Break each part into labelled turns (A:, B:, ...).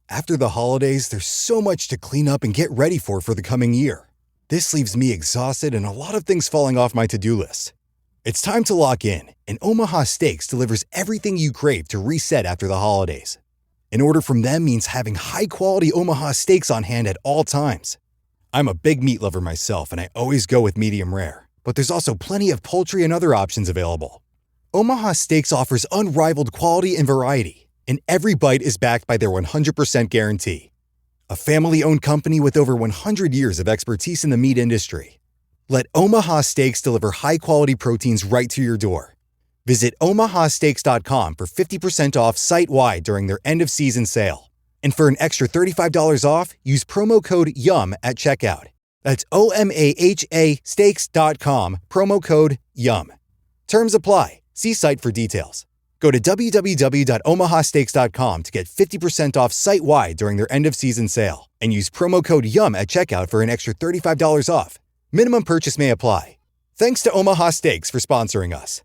A: After the holidays, there's so much to clean up and get ready for the coming year. This leaves me exhausted and a lot of things falling off my to-do list. It's time to lock in, and Omaha Steaks delivers everything you crave to reset after the holidays. An order from them means having high-quality Omaha steaks on hand at all times. I'm a big meat lover myself, and I always go with medium rare. But there's also plenty of poultry and other options available. Omaha Steaks offers unrivaled quality and variety, and every bite is backed by their 100% guarantee. A family-owned company with over 100 years of expertise in the meat industry. Let Omaha Steaks deliver high-quality proteins right to your door. Visit omahasteaks.com for 50% off site-wide during their end-of-season sale. And for an extra $35 off, use promo code YUM at checkout. That's OMAHA steaks.com, promo code YUM. Terms apply. See site for details. Go to www.omahasteaks.com to get 50% off site-wide during their end-of-season sale and use promo code YUM at checkout for an extra $35 off. Minimum purchase may apply. Thanks to Omaha Steaks for sponsoring us.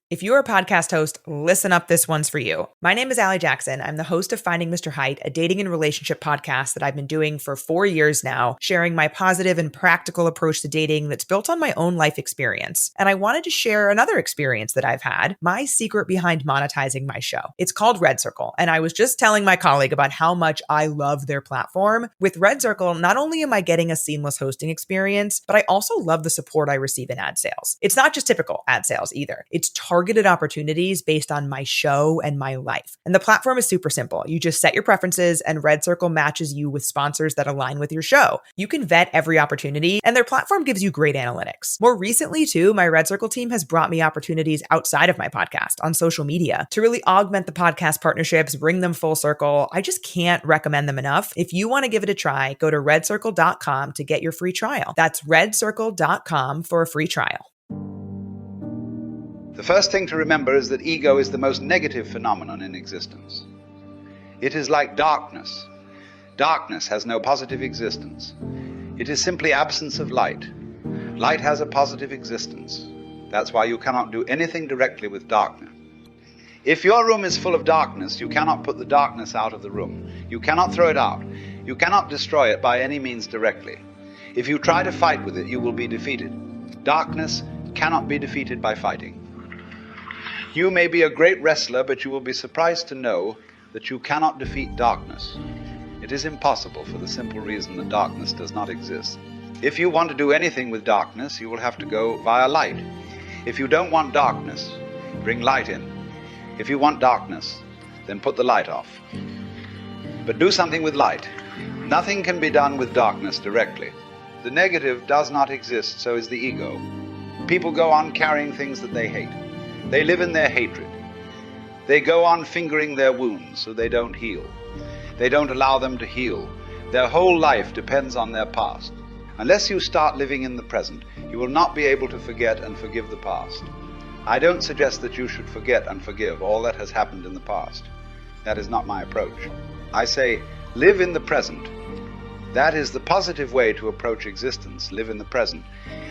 B: If you're a podcast host, listen up, this one's for you. My name is Allie Jackson. I'm the host of Finding Mr. Height, a dating and relationship podcast that I've been doing for 4 years now, sharing my positive and practical approach to dating that's built on my own life experience. And I wanted to share another experience that I've had, my secret behind monetizing my show. It's called Red Circle, and I was just telling my colleague about how much I love their platform. With Red Circle, not only am I getting a seamless hosting experience, but I also love the support I receive in ad sales. It's not just typical ad sales either. It's targeted opportunities based on my show and my life. And the platform is super simple. You just set your preferences and Red Circle matches you with sponsors that align with your show. You can vet every opportunity and their platform gives you great analytics. More recently too, my Red Circle team has brought me opportunities outside of my podcast on social media to really augment the podcast partnerships, bring them full circle. I just can't recommend them enough. If you want to give it a try, go to redcircle.com to get your free trial. That's redcircle.com for a free trial.
C: The first thing to remember is that ego is the most negative phenomenon in existence. It is like darkness. Darkness has no positive existence. It is simply absence of light. Light has a positive existence. That's why you cannot do anything directly with darkness. If your room is full of darkness, you cannot put the darkness out of the room. You cannot throw it out. You cannot destroy it by any means directly. If you try to fight with it, you will be defeated. Darkness cannot be defeated by fighting. You may be a great wrestler, but you will be surprised to know that you cannot defeat darkness. It is impossible for the simple reason that darkness does not exist. If you want to do anything with darkness, you will have to go via light. If you don't want darkness, bring light in. If you want darkness, then put the light off. But do something with light. Nothing can be done with darkness directly. The negative does not exist, so is the ego. People go on carrying things that they hate. They live in their hatred. They go on fingering their wounds so they don't heal. They don't allow them to heal. Their whole life depends on their past. Unless you start living in the present, you will not be able to forget and forgive the past. I don't suggest that you should forget and forgive all that has happened in the past. That is not my approach. I say, live in the present. That is the positive way to approach existence, live in the present.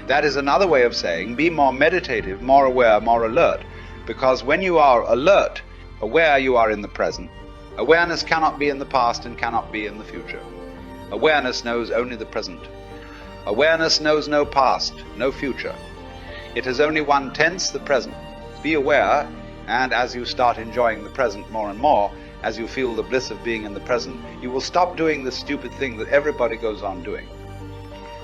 C: That is another way of saying, be more meditative, more aware, more alert. Because when you are alert, aware, you are in the present. Awareness cannot be in the past and cannot be in the future. Awareness knows only the present. Awareness knows no past, no future. It has only one tense, the present. Be aware, and as you start enjoying the present more and more, as you feel the bliss of being in the present, you will stop doing the stupid thing that everybody goes on doing.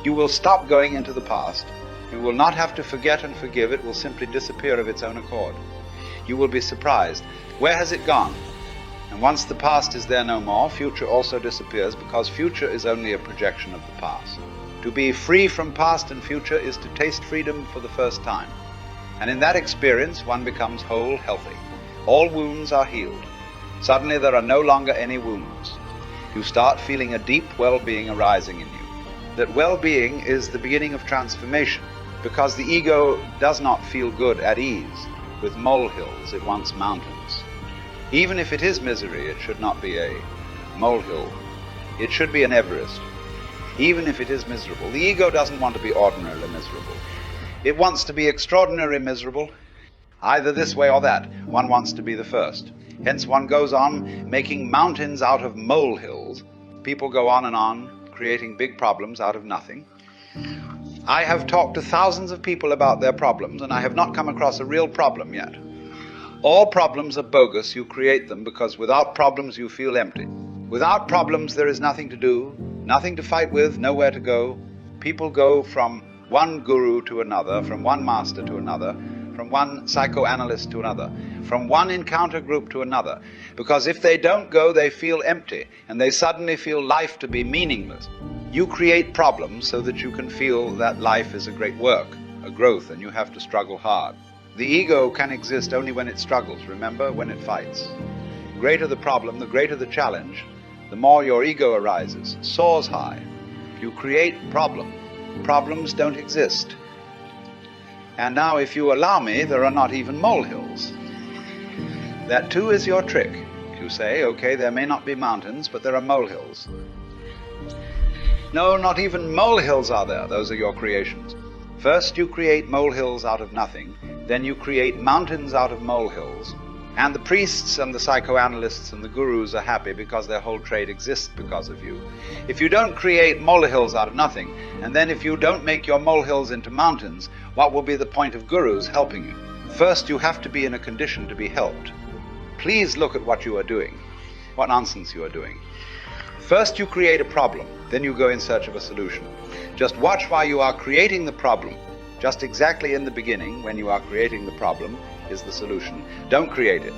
C: You will stop going into the past. You will not have to forget and forgive. It will simply disappear of its own accord. You will be surprised. Where has it gone? And once the past is there no more, future also disappears, because future is only a projection of the past. To be free from past and future is to taste freedom for the first time. And in that experience, one becomes whole, healthy. All wounds are healed. Suddenly there are no longer any wounds. You start feeling a deep well-being arising in you. That well-being is the beginning of transformation, because the ego does not feel good at ease with molehills, it wants mountains. Even if it is misery, it should not be a molehill. It should be an Everest. Even if it is miserable. The ego doesn't want to be ordinarily miserable. It wants to be extraordinarily miserable, either this way or that. One wants to be the first. Hence one goes on making mountains out of molehills. People go on and on creating big problems out of nothing. I have talked to thousands of people about their problems, and I have not come across a real problem yet. All problems are bogus. You create them because without problems you feel empty. Without problems there is nothing to do, nothing to fight with, nowhere to go. People go from one guru to another, from one master to another, from one psychoanalyst to another, from one encounter group to another. Because if they don't go, they feel empty, and they suddenly feel life to be meaningless. You create problems so that you can feel that life is a great work, a growth, and you have to struggle hard. The ego can exist only when it struggles, remember, when it fights. The greater the problem, the greater the challenge, the more your ego arises, soars high. You create problems don't exist. And now if you allow me, there are not even molehills. That too is your trick. You say, okay, there may not be mountains, but there are molehills. No, not even molehills are there. Those are your creations. First you create molehills out of nothing, then you create mountains out of molehills. And the priests and the psychoanalysts and the gurus are happy because their whole trade exists because of you. If you don't create molehills out of nothing, and then if you don't make your molehills into mountains, what will be the point of gurus helping you? First you have to be in a condition to be helped. Please look at what you are doing, what nonsense you are doing. First you create a problem, then you go in search of a solution. Just watch while you are creating the problem. Just exactly in the beginning, when you are creating the problem, is the solution. Don't create it.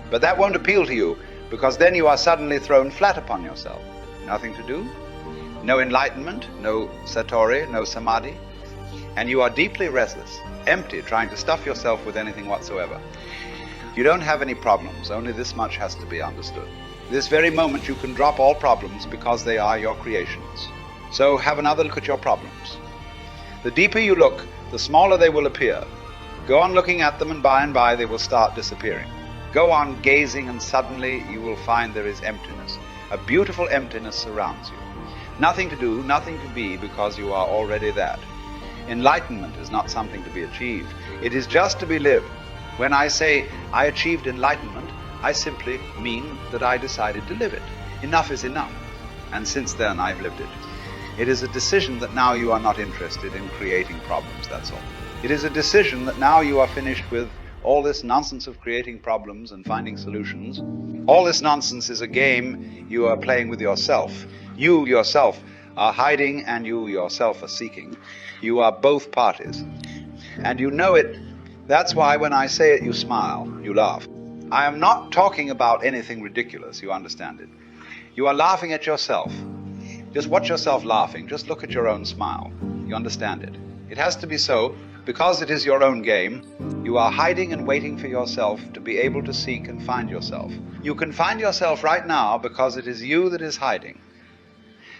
C: But that won't appeal to you, because then you are suddenly thrown flat upon yourself. Nothing to do, no enlightenment, no satori, no samadhi, and you are deeply restless, empty, trying to stuff yourself with anything whatsoever. You don't have any problems, only this much has to be understood. This very moment you can drop all problems because they are your creations. So have another look at your problems. The deeper you look, the smaller they will appear. Go on looking at them, and by they will start disappearing. Go on gazing, and suddenly you will find there is emptiness. A beautiful emptiness surrounds you. Nothing to do, nothing to be, because you are already that. Enlightenment is not something to be achieved. It is just to be lived. When I say I achieved enlightenment, I simply mean that I decided to live it. Enough is enough. And since then I've lived it. It is a decision that now you are not interested in creating problems, that's all. It is a decision that now you are finished with all this nonsense of creating problems and finding solutions. All this nonsense is a game you are playing with yourself. You yourself are hiding and you yourself are seeking. You are both parties. And you know it. That's why when I say it, you smile, you laugh. I am not talking about anything ridiculous, you understand it. You are laughing at yourself. Just watch yourself laughing. Just look at your own smile. You understand it. It has to be so because it is your own game. You are hiding and waiting for yourself to be able to seek and find yourself. You can find yourself right now because it is you that is hiding.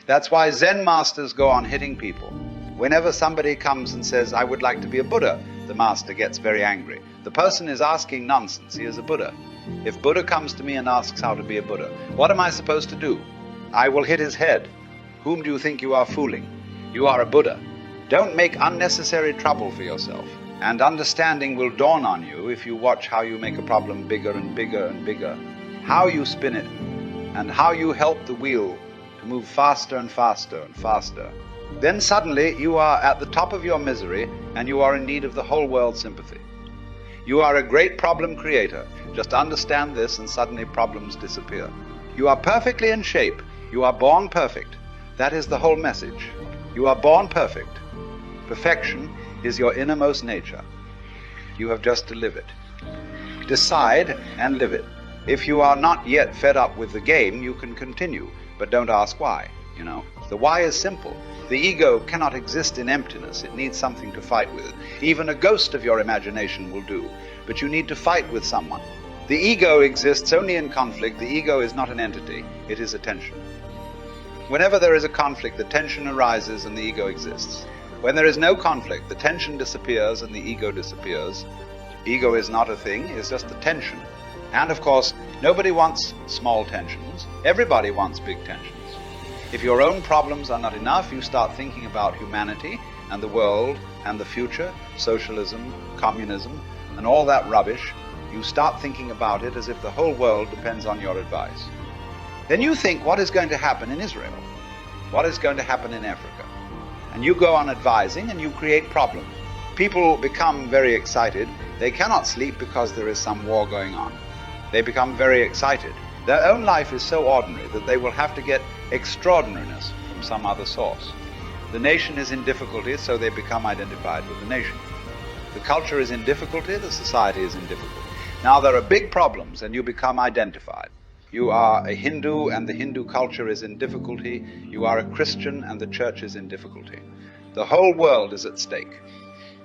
C: That's why Zen masters go on hitting people. Whenever somebody comes and says, I would like to be a Buddha, the master gets very angry. The person is asking nonsense. He is a Buddha. If Buddha comes to me and asks how to be a Buddha, what am I supposed to do? I will hit his head. Whom do you think you are fooling? You are a Buddha. Don't make unnecessary trouble for yourself. And understanding will dawn on you if you watch how you make a problem bigger and bigger and bigger, how you spin it, and how you help the wheel to move faster and faster and faster. Then suddenly you are at the top of your misery and you are in need of the whole world's sympathy. You are a great problem creator. Just understand this and suddenly problems disappear. You are perfectly in shape. You are born perfect. That is the whole message. You are born perfect. Perfection is your innermost nature. You have just to live it. Decide and live it. If you are not yet fed up with the game, you can continue, but don't ask why, you know. The why is simple. The ego cannot exist in emptiness. It needs something to fight with. Even a ghost of your imagination will do, but you need to fight with someone. The ego exists only in conflict. The ego is not an entity. It is a tension. Whenever there is a conflict, the tension arises and the ego exists. When there is no conflict, the tension disappears and the ego disappears. Ego is not a thing, it's just the tension. And of course, nobody wants small tensions. Everybody wants big tensions. If your own problems are not enough, you start thinking about humanity and the world and the future, socialism, communism, and all that rubbish. You start thinking about it as if the whole world depends on your advice. Then you think, what is going to happen in Israel? What is going to happen in Africa? And you go on advising and you create problems. People become very excited. They cannot sleep because there is some war going on. They become very excited. Their own life is so ordinary that they will have to get extraordinariness from some other source. The nation is in difficulty, so they become identified with the nation. The culture is in difficulty, the society is in difficulty. Now there are big problems and you become identified. You are a Hindu and the Hindu culture is in difficulty. You are a Christian and the church is in difficulty. The whole world is at stake.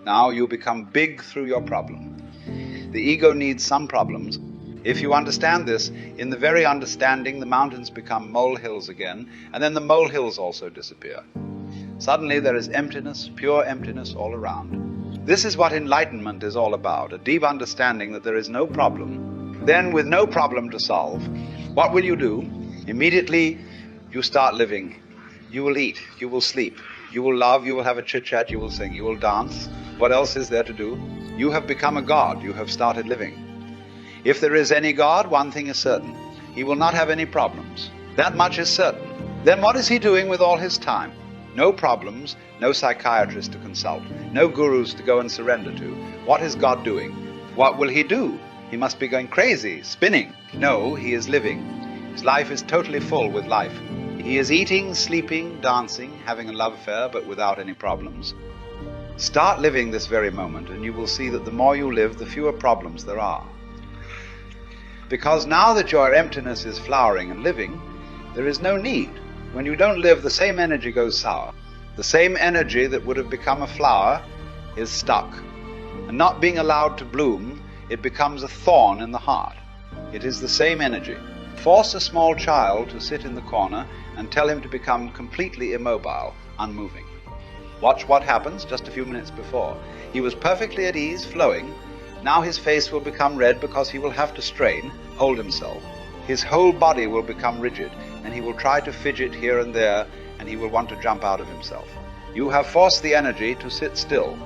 C: Now you become big through your problem. The ego needs some problems. If you understand this, in the very understanding the mountains become molehills again, and then the molehills also disappear. Suddenly there is emptiness, pure emptiness all around. This is what enlightenment is all about, a deep understanding that there is no problem. Then with no problem to solve, what will you do? Immediately you start living. You will eat, you will sleep, you will love, you will have a chit-chat, you will sing, you will dance. What else is there to do? You have become a god, you have started living. If there is any God, one thing is certain. He will not have any problems. That much is certain. Then what is he doing with all his time? No problems, no psychiatrist to consult, no gurus to go and surrender to. What is God doing? What will he do? He must be going crazy, spinning. No, he is living. His life is totally full with life. He is eating, sleeping, dancing, having a love affair, but without any problems. Start living this very moment, and you will see that the more you live, the fewer problems there are. Because now that your emptiness is flowering and living, there is no need. When you don't live, the same energy goes sour. The same energy that would have become a flower is stuck. And not being allowed to bloom, it becomes a thorn in the heart. It is the same energy. Force a small child to sit in the corner and tell him to become completely immobile, unmoving. Watch what happens just a few minutes before. He was perfectly at ease, flowing. Now his face will become red because he will have to strain, hold himself. His whole body will become rigid, and he will try to fidget here and there, and he will want to jump out of himself. You have forced the energy to sit still.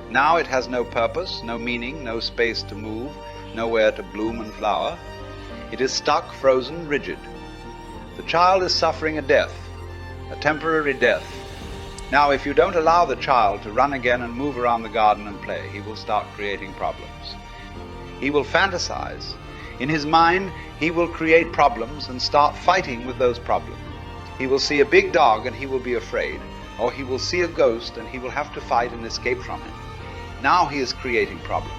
C: Now it has no purpose, no meaning, no space to move, nowhere to bloom and flower. It is stuck, frozen, rigid. The child is suffering a death, a temporary death. Now, if you don't allow the child to run again and move around the garden and play, he will start creating problems. He will fantasize. In his mind, he will create problems and start fighting with those problems. He will see a big dog and he will be afraid, or he will see a ghost and he will have to fight and escape from it. Now he is creating problems.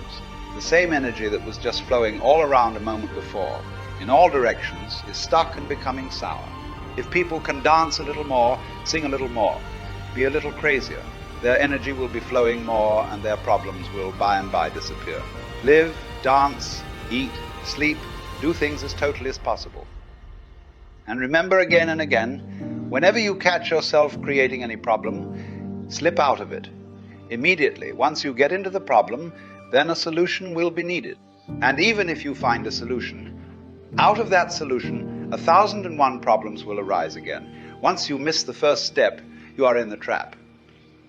C: The same energy that was just flowing all around a moment before, in all directions, is stuck and becoming sour. If people can dance a little more, sing a little more, be a little crazier, their energy will be flowing more and their problems will by and by disappear. Live, dance, eat, sleep, do things as totally as possible. And remember again and again, whenever you catch yourself creating any problem, slip out of it. Immediately, once you get into the problem, then a solution will be needed. And even if you find a solution, out of that solution, 1,001 problems will arise again. Once you miss the first step, you are in the trap.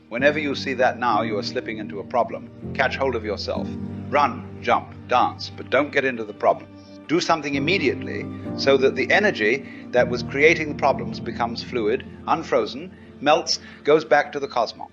C: Whenever you see that now you are slipping into a problem, catch hold of yourself. Run, jump, dance, but don't get into the problem. Do something immediately so that the energy that was creating the problems becomes fluid, unfrozen, melts, goes back to the cosmos.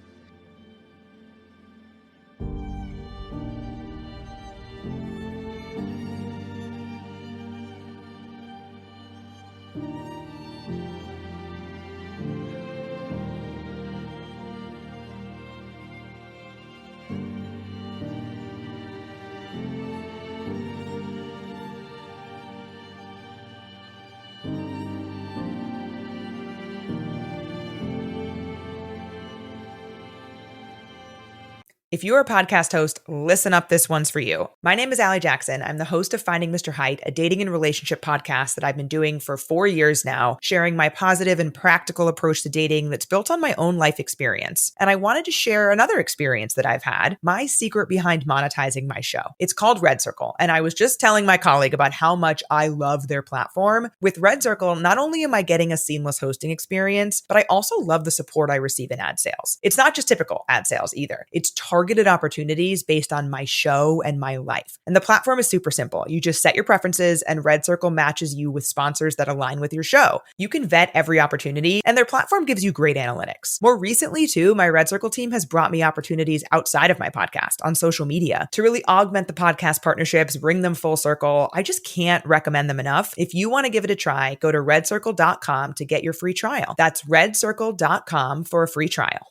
B: If you're a podcast host, listen up, this one's for you. My name is Allie Jackson. I'm the host of Finding Mr. Height, a dating and relationship podcast that I've been doing for 4 years now, sharing my positive and practical approach to dating that's built on my own life experience. And I wanted to share another experience that I've had, my secret behind monetizing my show. It's called Red Circle, and I was just telling my colleague about how much I love their platform. With Red Circle, not only am I getting a seamless hosting experience, but I also love the support I receive in ad sales. It's not just typical ad sales either. It's targeted targeted opportunities based on my show and my life. And the platform is super simple. You just set your preferences and Red Circle matches you with sponsors that align with your show. You can vet every opportunity and their platform gives you great analytics. More recently too, my Red Circle team has brought me opportunities outside of my podcast on social media to really augment the podcast partnerships, bring them full circle. I just can't recommend them enough. If you want to give it a try, go to redcircle.com to get your free trial. That's redcircle.com for a free trial.